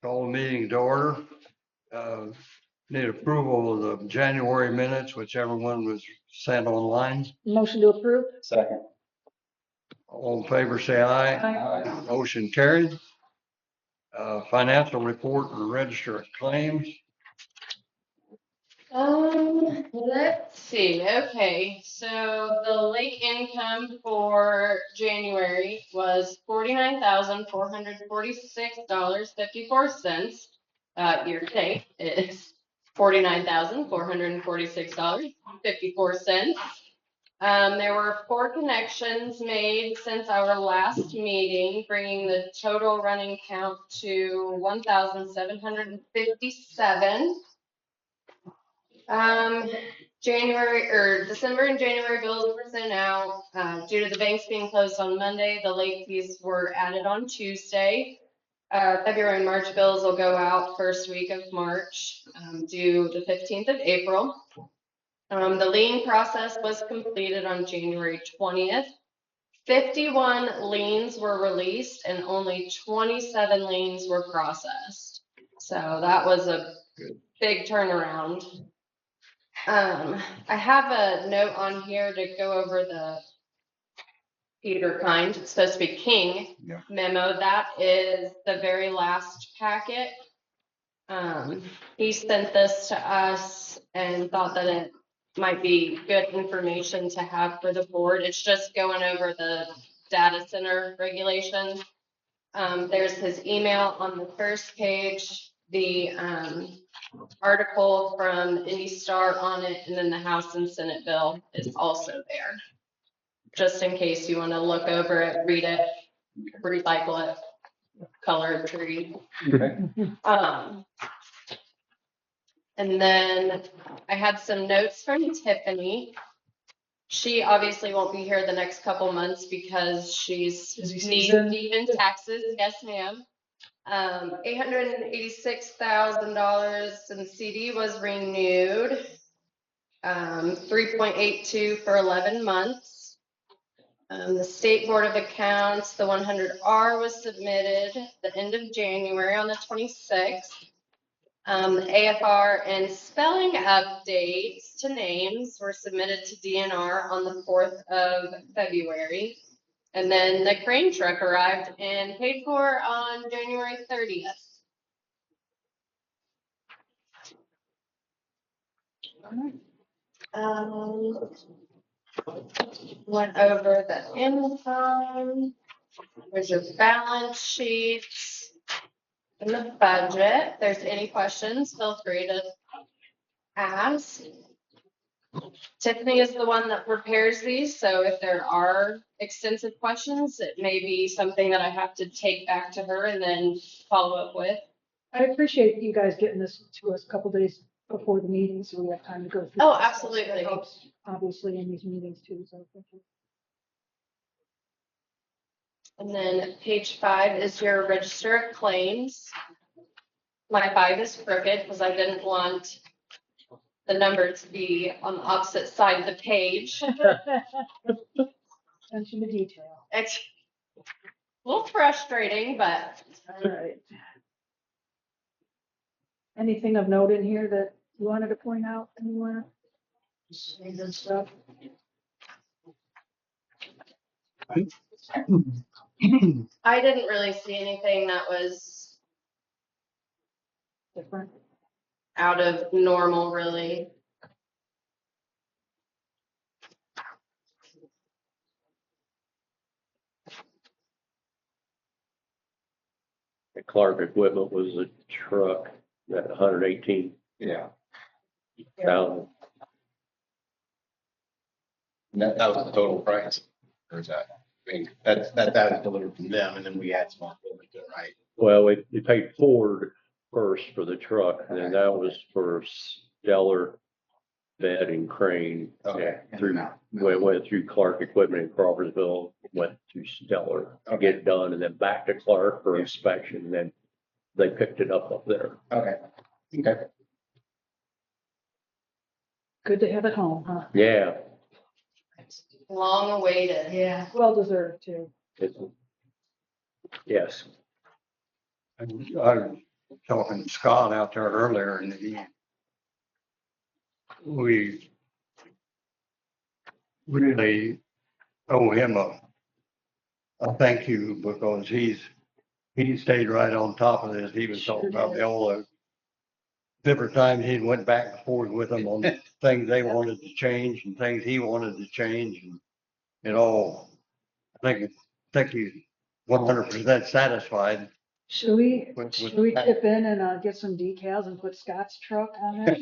Call the meeting to order. Uh, Need approval of the January minutes, whichever one was sent online. Motion to approve? Second. All in favor, say aye. Aye. Motion carried. Financial report and register of claims. Let's see. Okay, so the late income for January was $49,446.54. Year to date is $49,446.54. There were 4 connections made since our last meeting, bringing the total running count to 1,757. December and January bills were sent out. Due to the banks being closed on Monday, the late fees were added on Tuesday. February and March bills will go out first week of March, due the 15th of April. The lien process was completed on January 20th. 51 liens were released and only 27 liens were processed. So that was a big turnaround. I have a note on here to go over the Peter Kind, it's supposed to be King memo. That is the very last packet. He sent this to us and thought that it might be good information to have for the board. It's just going over the data center regulations. There's his email on the first page, the article from Indy Star on it, and then the House and Senate bill is also there. Just in case you want to look over it, read it, recycle it, color it, read. Okay. And then I had some notes from Tiffany. She obviously won't be here the next couple months because she's Busy knee season. deep in taxes. Yes, ma'am. $886,000 in CD was renewed. 3.82 for 11 months. The State Board of Accounts, the 100R was submitted the end of January on the 26th. The AFR and spelling updates to names were submitted to DNR on the 4th of February. And then the crane truck arrived and paid for on January 30th. Went over the income. There's your balance sheets and the budget. If there's any questions, feel free to ask. Tiffany is the one that prepares these, so if there are extensive questions, it may be something that I have to take back to her and then follow up with. I appreciate you guys getting this to us a couple days before the meeting, so we have time to go through. Oh, this stuff. absolutely. That helps, obviously, in these meetings too, so thank you. And then page 5 is your register of claims. My 5 is crooked because I didn't want the number to be on the opposite side of the page. Attention to detail. It's a little frustrating, but All right. Anything of note in here that you wanted to point out anywhere? Any good stuff? I didn't really see anything that was Different? out of normal, really. The Clark equipment was a truck at 118,000. Yeah. And that was the total price. Or is that, I mean, that was delivered from them and then we had some equipment to it, right? Well, we paid Ford first for the truck, and then that was for Stellar bed and crane. Okay. Went through Clark Equipment in Crawfordsville, went to Stellar to get it done, and then back to Clark for inspection, and then they picked it up there. Okay. Okay. Good to have it home, huh? Yeah. Long awaited. Yeah. Well deserved too. Yes. I talking to Scott out there earlier and we really owe him a thank you because he stayed right on top of this. He was talking about the whole different times he went back and forth with them on things they wanted to change and things he wanted to change and it all, I think he's 100% satisfied. Should we with chip that. in and get some decals and put Scott's truck on it?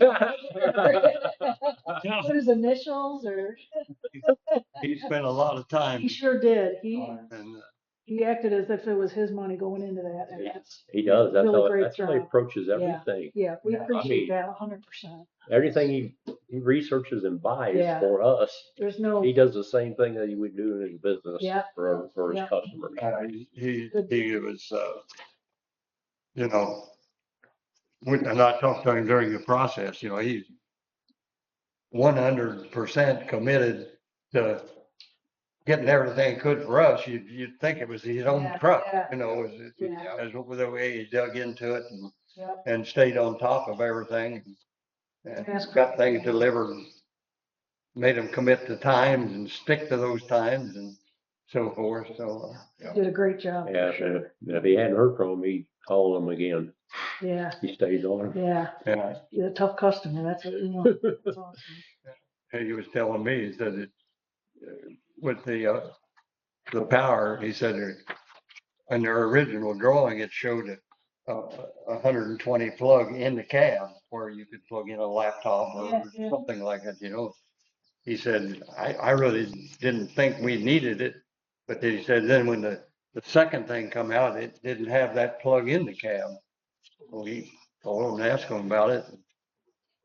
Put his initials or? He spent a lot of time He sure did. and He acted as if it was his money going into that. And that's He does. really great That's how he job. approaches Yeah. everything. Yeah, we Yeah, I appreciate mean- that 100%. Everything he researches and buys Yeah. for us, There's no, he does the same thing that he would do in his business Yeah. for his Yeah. customers. he was, you know, and I talked to him during the process, you know, he's 100% committed to getting everything he could for us. You'd think it was his own Yeah, truck, yeah. you know, Yeah. as the way he dug into it Yep. and stayed on top of everything. And That's got things delivered, made him commit to times and stick to those times and so forth. So, Did a great job. Yeah, sure. and if he hadn't heard from him, he'd call him again. Yeah, He stays on. yeah. yeah, You're a tough customer. That's what we want. That's awesome. he was telling me, he said it, with the power, he said in their original drawing, it showed a 120 plug in the cab where you could plug in a laptop or Yeah. something like that, you know. He said, I really didn't think we needed it, but he said then when the second thing come out, it didn't have that plug in the cab. Well, he told him and asked him about it. Of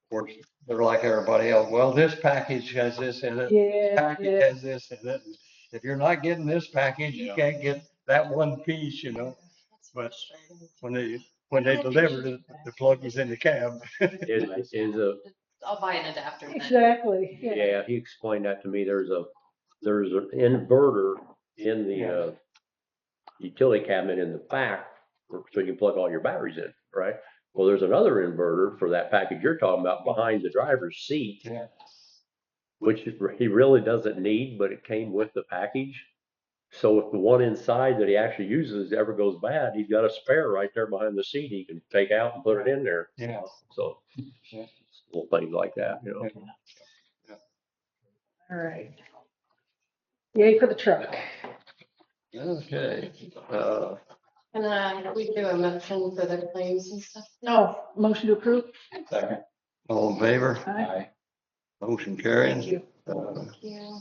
course, they're like everybody else. Well, this package has this in it. Yeah, Package yeah. has this in it. If you're not getting this package, you can't get that one piece, you know. But when they delivered it, the plug was in the cab. Is a, I'll buy an adapter then. Exactly. Yeah. yeah, he explained that to me. There's an inverter in the utility cabinet in the back, so you can plug all your batteries in, right? Well, there's another inverter for that package you're talking about behind the driver's seat, Yeah. which he really doesn't need, but it came with the package. So if the one inside that he actually uses ever goes bad, he's got a spare right there behind the seat he can take out and put it in there. Yeah. So Yeah. little things like that, you know. All right. Yay for the truck. Okay. And we do a motion for the claims and stuff. No, motion to approve? All in favor? Aye. Motion Thank carried. you. Thank you.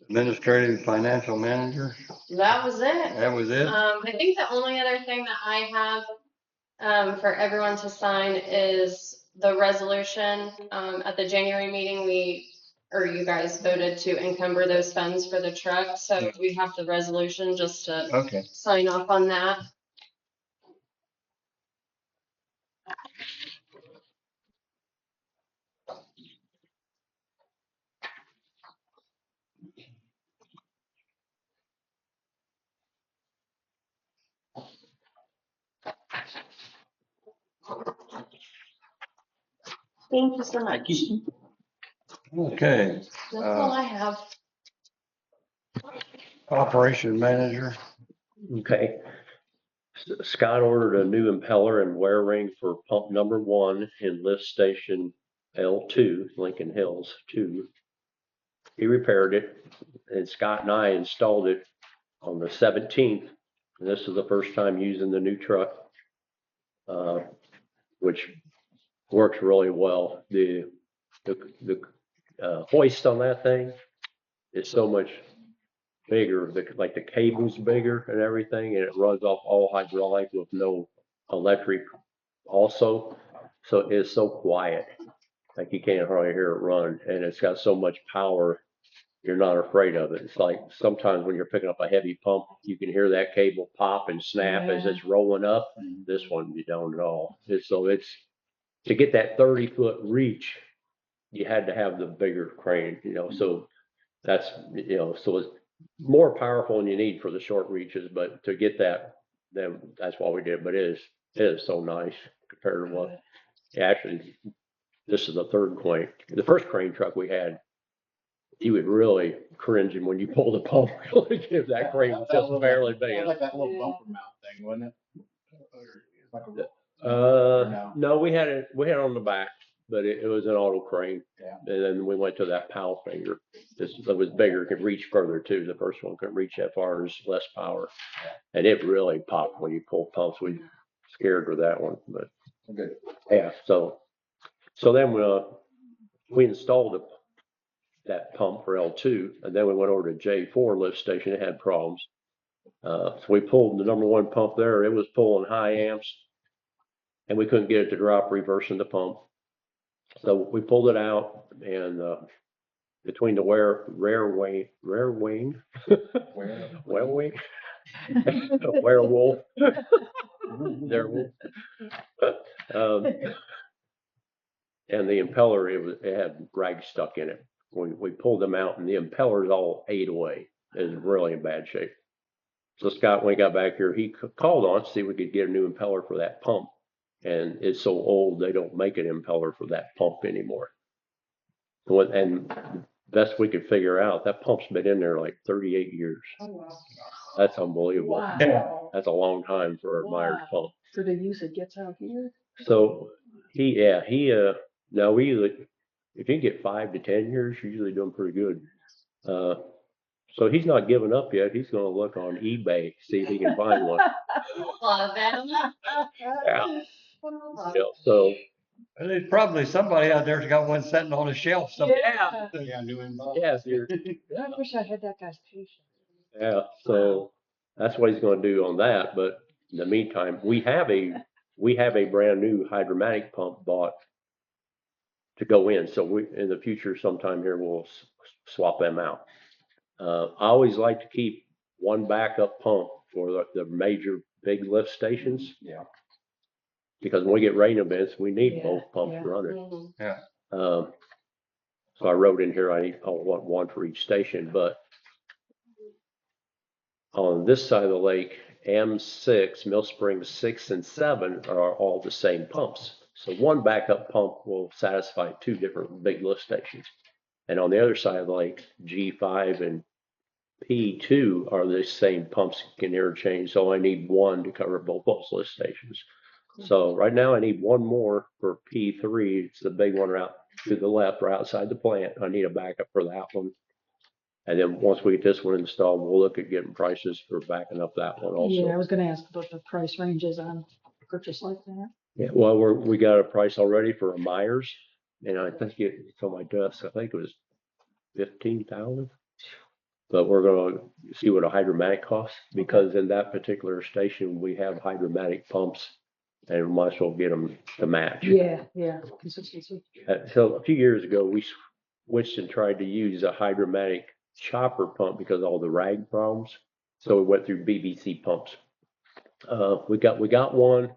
Administrative financial manager, That was it. that was it? I think the only other thing that I have for everyone to sign is the resolution. At the January meeting, you guys voted to encumber those funds for the truck. So we have the resolution just to Okay. sign off on that. Thank you so much. Okay, That's all I have. operation manager, Okay. Scott ordered a new impeller and wear ring for pump number 1 in lift station L2, Lincoln Hills 2. He repaired it, and Scott and I installed it on the 17th. And this is the first time using the new truck, which works really well. The hoist on that thing is so much bigger, like the cable's bigger and everything, and it runs off all hydraulic with no electric also. So it's so quiet, like you can't hardly hear it run, and it's got so much power, you're not afraid of it. It's like sometimes when you're picking up a heavy pump, you can hear that cable pop and snap as it's rolling up. This one you don't at all. It's to get that 30-foot reach, you had to have the bigger crane, you know, so that's, you know, so it's more powerful than you need for the short reaches, but to get that, then that's what we did. But it is It is so nice compared to what, actually, this is the third crane. The first crane truck we had, you would really cringe when you pull the pump, if that crane was just barely big enough. Like that little bumper mount thing, wasn't it? Like a- No, we had it on the back, but it was an auto crane. Yeah. And then we went to that PAL finger. It was bigger, could reach further too. The first one could reach that far, as less power. And it really popped when you pull pumps. We scared with that one, but Good. yeah, so then we installed that pump for L2, and then we went over to J4 lift station. It had problems. So we pulled the number one pump there. It was pulling high amps, and we couldn't get it to drop, reversing the pump. So we pulled it out, and between the werewolf, and the impeller, it had rags stuck in it. We pulled them out, and the impellers all ate away. It was really in bad shape. So Scott, when he got back here, he called on us to see if we could get a new impeller for that pump. And it's so old, they don't make an impeller for that pump anymore. And best we could figure out, that pump's been in there like 38 years. Oh, wow. That's unbelievable. Wow. That's a long time for a Myers pump. For the use it gets out here? So now we usually, if you can get 5 to 10 years, you're usually doing pretty good. So he's not giving up yet. He's going to look on eBay, see if he can find one. Love them. Yeah. Yeah, so And there's probably somebody out there's got one sitting on a shelf somewhere. Yeah. Yeah, new inbox. yeah, you're, I wish I had that guy's patience. yeah. So that's what he's going to do on that. But in the meantime, we have a brand new hydromatic pump bought to go in. So we in the future, sometime here, we'll swap them out. I always like to keep one backup pump for the major big lift stations. Yeah. Because when we get rain events, we need Yeah, both pumps yeah. running. Mhm. So I wrote in here, I want one for each station, but on this side of the lake, M6, Mill Springs 6 and 7 are all the same pumps. So one backup pump will satisfy 2 different big lift stations. And on the other side of the lake, G5 and P2 are the same pumps, can interchange. So I need one to cover both those lift stations. So right now I need one more for P3. It's the big one out to the left, right outside the plant. I need a backup for that one. And then once we get this one installed, we'll look at getting prices for backing up that one Yeah, I also. was gonna ask about the price ranges on purchase like that. Yeah, well, we got a price already for a Myers, and I think it's on my desk. I think it was 15,000. But we're gonna see what a hydromatic costs, because in that particular station, we have hydromatic pumps, and we might as well get them to match. Yeah, consistency. So a few years ago, we switched and tried to use a hydromatic chopper pump because of all the rag problems. So we went through BBC pumps. We got one.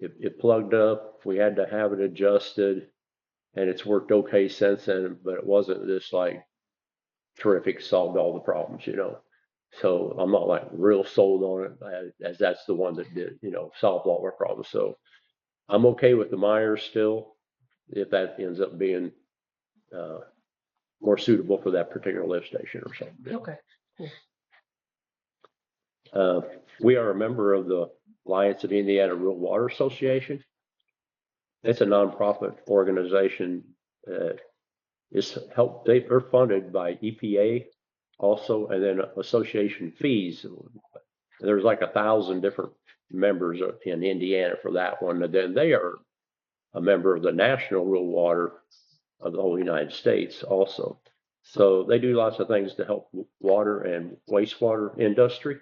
It plugged up. We had to have it adjusted, and it's worked okay since then. But it wasn't this like terrific, solved all the problems, So I'm not like real sold on it, as that's the one that did, solved all our problems. So I'm okay with the Myers still, if that ends up being more suitable for that particular lift station or something. Okay. We are a member of the Alliance of Indiana Rural Water Association. It's a nonprofit organization. They're funded by EPA also, and then association fees. There's like 1,000 different members in Indiana for that one. And then they are a member of the National Rural Water of the whole United States also. So they do lots of things to help water and wastewater industry.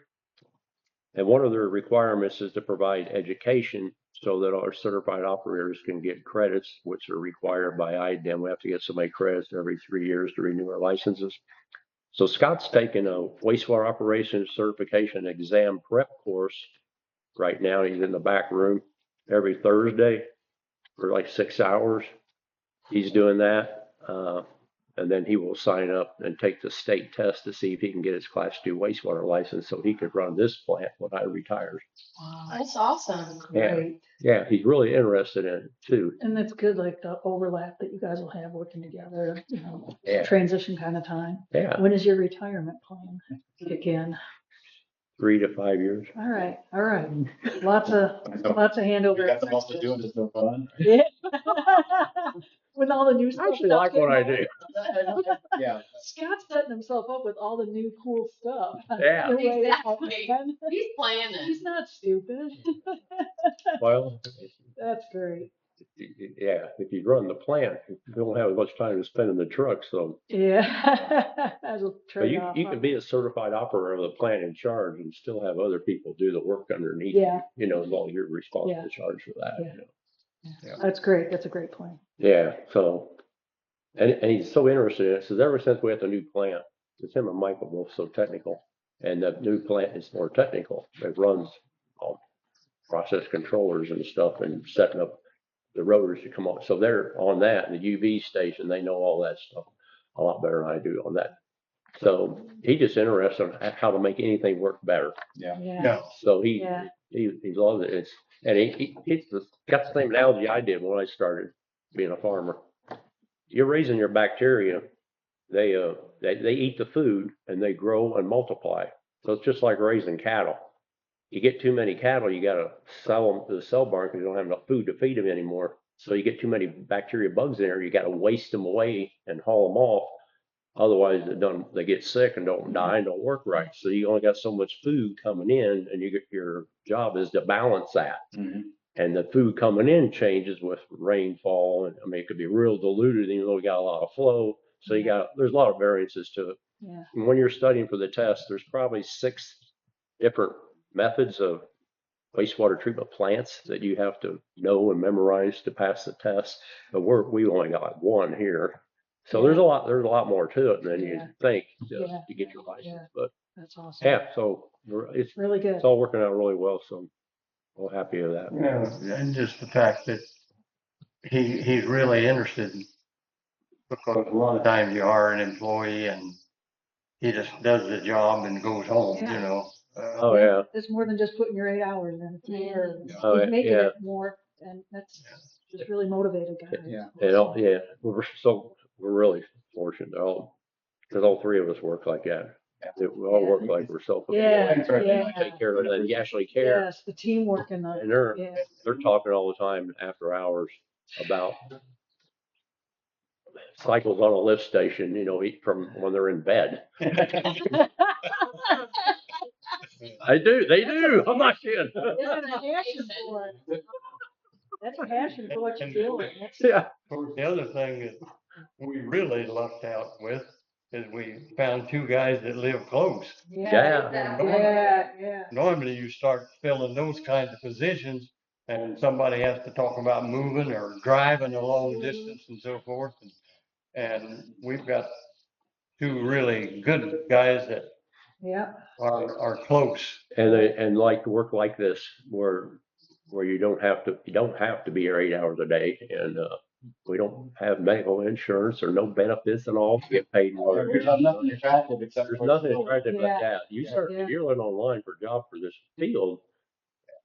And one of their requirements is to provide education so that our certified operators can get credits, which are required by IDEM. We have to get so many credits every 3 years to renew our licenses. So Scott's taking a wastewater operations certification exam prep course right now. He's in the back room every Thursday for like 6 hours. He's doing that. And then he will sign up and take the state test to see if he can get his Class 2 wastewater license so he could run this plant when I retire. Wow, That's awesome. Yeah. great. Yeah, he's really interested in it too. And that's good, like the overlap that you guys will have working together, Yeah. transition kind of time. Yeah, When is your retirement plan kick in? 3 to 5 years. All right, lots of handover. You got the most to do and it's no fun. Yeah. With all the new stuff. I actually that's like what I going do. on. Yeah. Scott's setting himself up with all the new cool stuff. Yeah. The way that Exactly. happened. He's planning. He's not stupid. Well, That's great. yeah, if you run the plant, you don't have as much time to spend in the truck, so. Yeah. As a But you, trade-off. you can be a certified operator of the plant in charge and still have other people do the work underneath. Yeah. You know, as long as you're responsible Yeah. to charge for that. Yeah. You know. That's great. That's a great plan. Yeah, so, and he's so interested in it, says ever since we had the new plant, it's him and Michael both so technical. And the new plant is more technical. It runs process controllers and stuff and setting up the rotors to come on. So they're on that, the UV station, they know all that stuff a lot better than I do on that. So he just interested in how to make anything work better. Yeah. Yeah. Yeah, So he Yeah. loves it. It's, and he's got the same analogy I did when I started being a farmer. You're raising your bacteria. They eat the food and they grow and multiply. So it's just like raising cattle. You get too many cattle, you got to sell them to the cell barn because you don't have enough food to feed them anymore. So you get too many bacteria bugs in there, you got to waste them away and haul them off. Otherwise, they get sick and don't die and don't work right. So you only got so much food coming in, and your job is to balance that. Mhm. And the food coming in changes with rainfall, and I mean it could be real diluted, even though we got a lot of flow. So there's a lot of variances to it. Yeah. And when you're studying for the test, there's probably 6 different methods of wastewater treatment plants that you have to know and memorize to pass the test. But we only got one here. So there's a lot more to it than you Yeah. think Yeah. to get your license. Yeah. But That's awesome. yeah, so it's Really good. all working out really well. So I'm happy with that. yeah, and just the fact that he's really interested, because a lot of times you hire an employee and he just does the job and goes home, you Yeah. know. Oh yeah. It's more than just putting your 8 hours in. You're Oh, he's making yeah. it more, and that's just really motivated guys. Yeah, we're really fortunate. Because all 3 of us work like that. We all work like we're self. Yeah, We take care of it, and you actually care. Yes, the teamwork and the, And they're yeah. talking all the time after hours about cycles on a lift station, from when they're in bed. They do. I'm not kidding. That's a passion for it. That's a passion for what you're doing. That's, Yeah. The other thing that we really lucked out with is we found 2 guys that live close. Yeah. Yeah. Normally you start filling those kinds of positions and somebody has to talk about moving or driving a long distance and so forth. And we've got 2 really good guys that Yeah. are close. And like to work like this, where you don't have to be here 8 hours a day, and we don't have medical insurance or no benefits at all to get paid more. There's nothing attractive except There's for nothing the attractive Yeah. about that. Yeah. If you're looking online for a job for this field,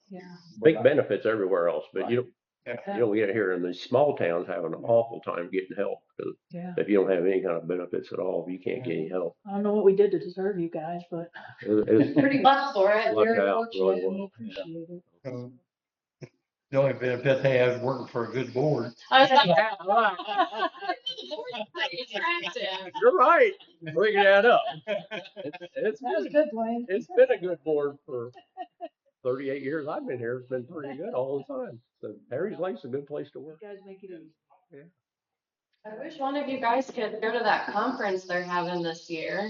Yeah. big benefits everywhere else, but you Yeah. don't get it here in these small towns having an awful time getting help. Because Yeah. if you don't have any kind of benefits at all, you can't get any help. I don't know what we did to deserve you guys, but It's Pretty much for it. Lucked very out really fortunate and we well. appreciate it. The only benefit they have is working for a good board. I was like, Yeah, right. attractive. You're right. Bringing that up. It's That was been, good, Dwayne. it's been a good board for 38 years I've been here. It's been pretty good all the time. So Harry's Lake's a good place to You work. guys make it easy. I wish one of you guys could go to that conference they're having this year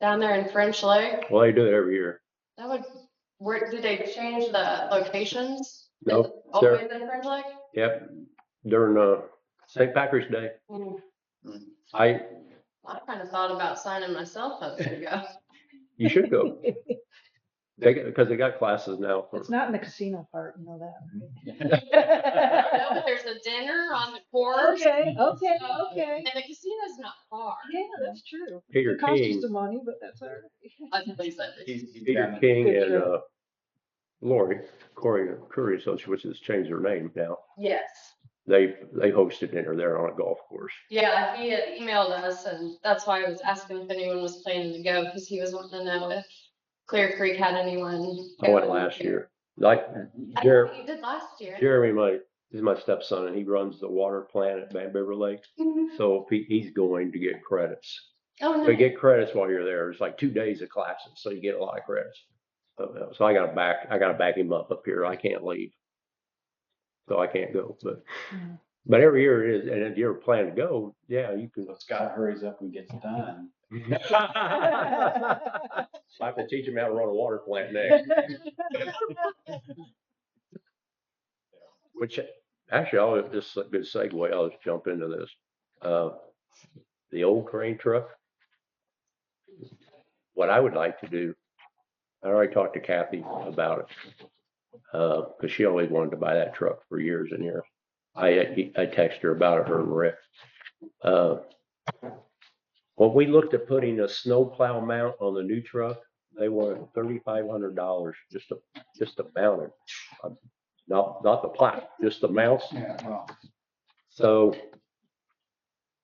down there in French Lake. Well, they do it every year. That would, did they change the locations? No, Is it always in French Lake? Yep. During St. Patrick's Day, I kind of thought about signing myself up to go. you should go. Because they got classes now for. It's not in the casino part, you know that, I know, but there's a dinner on the court Okay, okay, okay. And the casino's not far. Yeah, that's true. Peter It costs you King, some money, but that's all right. That's what they said. He's Peter down in- King Good and, trip. Lori, Curry Associates, which has changed their name now. Yes. They hosted dinner there on a golf course. Yeah, he had emailed us and that's why I was asking if anyone was planning to go because he was wanting to know if Clear Creek had anyone. I went going. last year. Like, I Jer- think you did last year. Jeremy, is my stepson, and he runs the water plant at Bad Beaver Lake. Mhm. So if he's going to get credits. Oh, So you no. get credits while you're there. It's like 2 days of classes, so you get a lot of credits. So I gotta back him up here. I can't leave. So I can't go, Mhm. but every year it is, and if you're planning to go, yeah, you can. So Scott hurries up and gets done. I have to teach him how to run a water plant next, which actually, this is a good segue. I'll just jump into this. The old crane truck. What I would like to do, I already talked to Kathy about it, because she always wanted to buy that truck for years and years. I texted her about it, her and Rick. When we looked at putting a snowplow mount on the new truck, they wanted $3,500 just to mount it. Not the plow, just the mounts. Yeah, well, So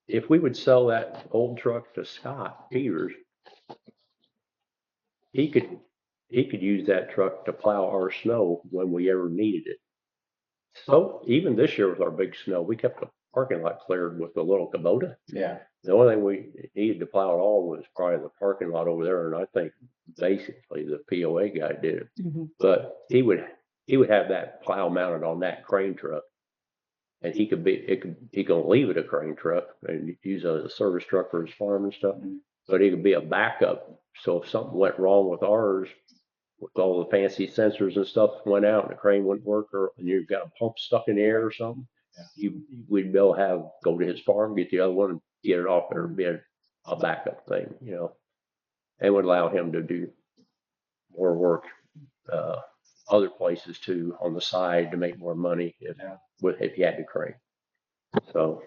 if we would sell that old truck to Scott Peters, he could use that truck to plow our snow when we ever needed it. So even this year with our big snow, we kept the parking lot cleared with the little Kubota. yeah. The only thing we needed to plow at all was probably the parking lot over there, and I think basically the POA guy did it. Mhm. But he would have that plow mounted on that crane truck, and he can leave it a crane truck and use it as a service truck for his farm and stuff. Mhm. But he could be a backup. So if something went wrong with ours, with all the fancy sensors and stuff went out and the crane wouldn't work, or and you've got a pump stuck in the air or something, we'd be able to go to his farm, get the other one, and get it off there, and be a backup thing, and would allow him to do more work other places too on the side to make more money if he had the crane. So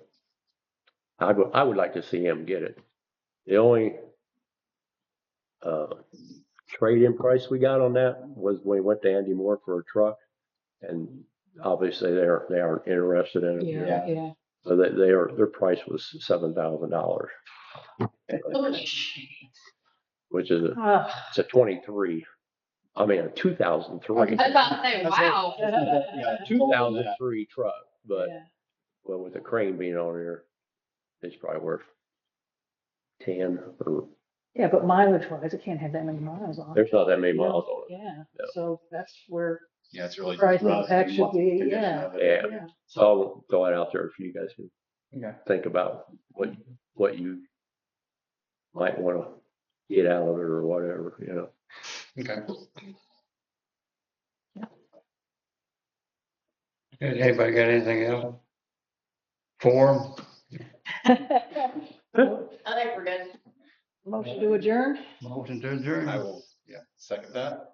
I would like to see him get it. The only trade-in price we got on that was when we went to Andy Moore for a truck, and obviously they aren't interested in it. Yeah, yeah. So their price was $7,000, which is it's a 23. I mean a 2003. I was about to say, wow. Yeah, 2003 truck, but Yeah. well, with the crane being on here, it's probably worth 10 or Yeah, but mileage wise, it can't have that many miles on it. there's not that many miles on it. Yeah, Yeah. so that's where Yeah, it's really. price rough impact and should what the be, condition yeah. of it. Yeah. Yeah. So I'll throw it out there for you guys to Okay. think about what you might want to get out of it or whatever, Okay. Anybody got anything else? Form? I think we're good. Motion to adjourn? Motion to adjourn. I will, second that.